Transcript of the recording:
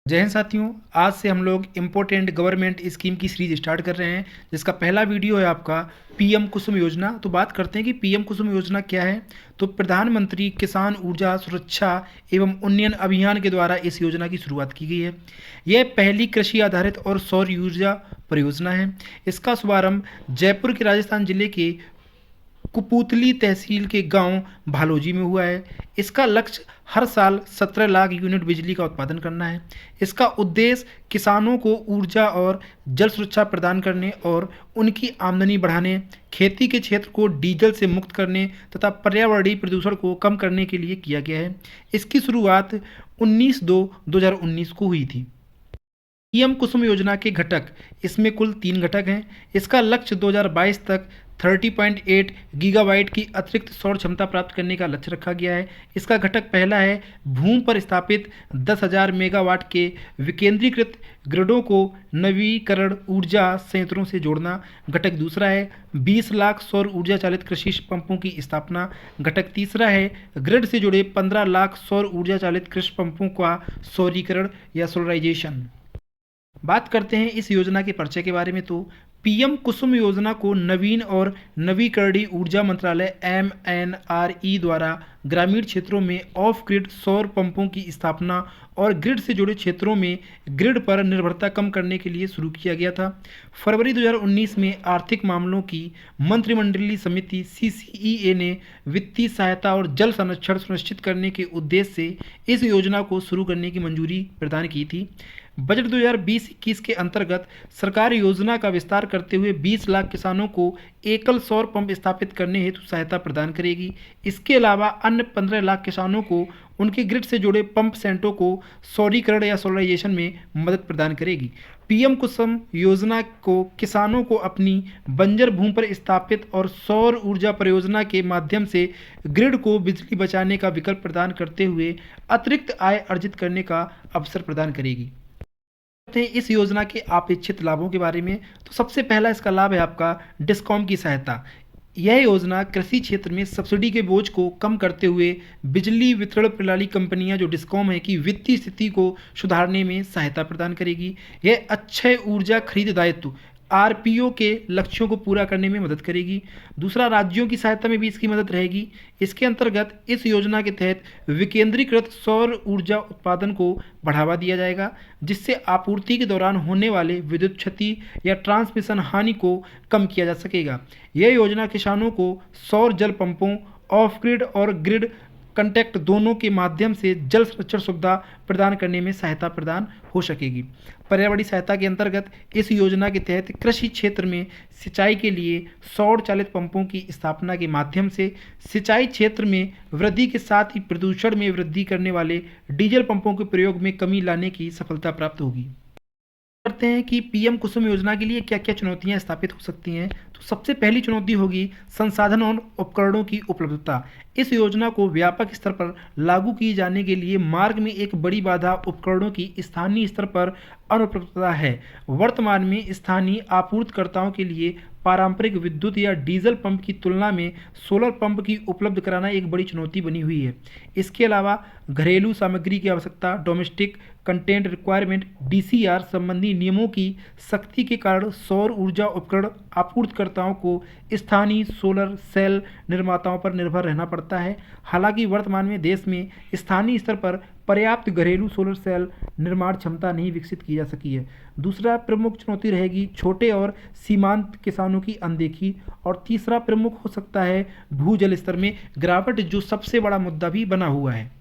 जय हिंद साथियों। आज से हम लोग इम्पोर्टेंट गवर्नमेंट स्कीम की सीरीज स्टार्ट कर रहे हैं, जिसका पहला वीडियो है आपका पीएम कुसुम योजना। तो बात करते हैं कि पीएम कुसुम योजना क्या है। तो प्रधानमंत्री किसान ऊर्जा सुरक्षा एवं उन्नयन अभियान के द्वारा इस योजना की शुरुआत की गई है। यह पहली कृषि आधारित और सौर ऊर्जा परियोजना है। इसका शुभारंभ जयपुर के राजस्थान जिले के कुपूतली तहसील के गांव भालोजी में हुआ है। इसका लक्ष्य हर साल 17 लाख यूनिट बिजली का उत्पादन करना है। इसका उद्देश्य किसानों को ऊर्जा और जल सुरक्षा प्रदान करने और उनकी आमदनी बढ़ाने, खेती के क्षेत्र को डीजल से मुक्त करने तथा पर्यावरणीय प्रदूषण को कम करने के लिए किया गया है। इसकी शुरुआत 19/2/2019 को हुई थी। पीएम कुसुम योजना के घटक, इसमें कुल 3 घटक हैं। इसका लक्ष्य 2022 तक 30.8 गीगावाट की अतिरिक्त सौर क्षमता प्राप्त करने का लक्ष्य रखा गया है। इसका घटक पहला है भूमि पर स्थापित 10,000 मेगावाट के विकेंद्रीकृत ग्रिडों को नवीकरण ऊर्जा संयंत्रों से जोड़ना। घटक दूसरा है 20 लाख सौर ऊर्जा चालित कृषि पंपों की स्थापना। घटक तीसरा है ग्रिड से जुड़े 15 लाख सौर ऊर्जा चालित कृषि पंपों का सौरीकरण या सोलराइजेशन। बात करते हैं इस योजना के परिचय के बारे में। तो पीएम कुसुम योजना को नवीन और नवीकरणीय ऊर्जा मंत्रालय MNRE द्वारा ग्रामीण क्षेत्रों में ऑफ ग्रिड सौर पंपों की स्थापना और ग्रिड से जुड़े क्षेत्रों में ग्रिड पर निर्भरता कम करने के लिए शुरू किया गया था। फरवरी 2019 में आर्थिक मामलों की मंत्रिमंडलीय समिति CCEA ने वित्तीय सहायता और जल संरक्षण सुनिश्चित करने के उद्देश्य से इस योजना को शुरू करने की मंजूरी प्रदान की थी। बजट 2020-21 के अंतर्गत सरकार योजना का विस्तार करते हुए 20 लाख किसानों को एकल सौर पंप स्थापित करने हेतु सहायता प्रदान करेगी। इसके अलावा अन्य 15 लाख किसानों को उनके ग्रिड से जुड़े पंप सेटों को सौरीकरण या सोलराइजेशन में मदद प्रदान करेगी। पीएम कुसुम योजना को किसानों को अपनी बंजर भूमि पर स्थापित और सौर ऊर्जा परियोजना के माध्यम से ग्रिड को बिजली बचाने का विकल्प प्रदान करते हुए अतिरिक्त आय अर्जित करने का अवसर प्रदान करेगी। इस योजना के अपेक्षित लाभों के बारे में। तो सबसे पहला इसका लाभ है आपका डिस्कॉम की सहायता। यह योजना कृषि क्षेत्र में सब्सिडी के बोझ को कम करते हुए बिजली वितरण प्रणाली कंपनियां जो डिस्कॉम है की वित्तीय स्थिति को सुधारने में सहायता प्रदान करेगी। यह अक्षय ऊर्जा खरीद दायित्व RPO के लक्ष्यों को पूरा करने में मदद करेगी। दूसरा, राज्यों की सहायता में भी इसकी मदद रहेगी। इसके अंतर्गत इस योजना के तहत विकेंद्रीकृत सौर ऊर्जा उत्पादन को बढ़ावा दिया जाएगा, जिससे आपूर्ति के दौरान होने वाले विद्युत क्षति या ट्रांसमिशन हानि को कम किया जा सकेगा। यह योजना किसानों को सौर जल पंपों, ऑफ ग्रिड और ग्रिड कंटेक्ट दोनों के माध्यम से जल संरक्षण सुविधा प्रदान करने में सहायता प्रदान हो सकेगी। पर्यावरणीय सहायता के अंतर्गत इस योजना के तहत कृषि क्षेत्र में सिंचाई के लिए सौर चालित पंपों की स्थापना के माध्यम से सिंचाई क्षेत्र में वृद्धि के साथ ही प्रदूषण में वृद्धि करने वाले डीजल पंपों के प्रयोग में कमी लाने की सफलता प्राप्त होगी। करते हैं कि पीएम कुसुम योजना के लिए क्या क्या चुनौतियां स्थापित हो सकती हैं। तो सबसे पहली चुनौती होगी संसाधन और उपकरणों की उपलब्धता। इस योजना को व्यापक स्तर पर लागू किए जाने के लिए मार्ग में एक बड़ी बाधा उपकरणों की स्थानीय स्तर पर अनुपलब्धता है। वर्तमान में स्थानीय आपूर्तिकर्ताओं के लिए पारंपरिक विद्युत या डीजल पंप की तुलना में सोलर पंप की उपलब्ध कराना एक बड़ी चुनौती बनी हुई है। इसके अलावा घरेलू सामग्री की आवश्यकता, डोमेस्टिक कंटेंट रिक्वायरमेंट DCR संबंधी नियमों की सख्ती के कारण सौर ऊर्जा उपकरण आपूर्तिकर्ताओं को स्थानीय सोलर सेल निर्माताओं पर निर्भर रहना पड़ता है। हालांकि वर्तमान में देश में स्थानीय स्तर पर पर्याप्त घरेलू सोलर सेल निर्माण क्षमता नहीं विकसित की जा सकी है। दूसरा प्रमुख चुनौती रहेगी छोटे और सीमांत किसानों की अनदेखी। और तीसरा प्रमुख हो सकता है भूजल स्तर में गिरावट, जो सबसे बड़ा मुद्दा भी बना हुआ है।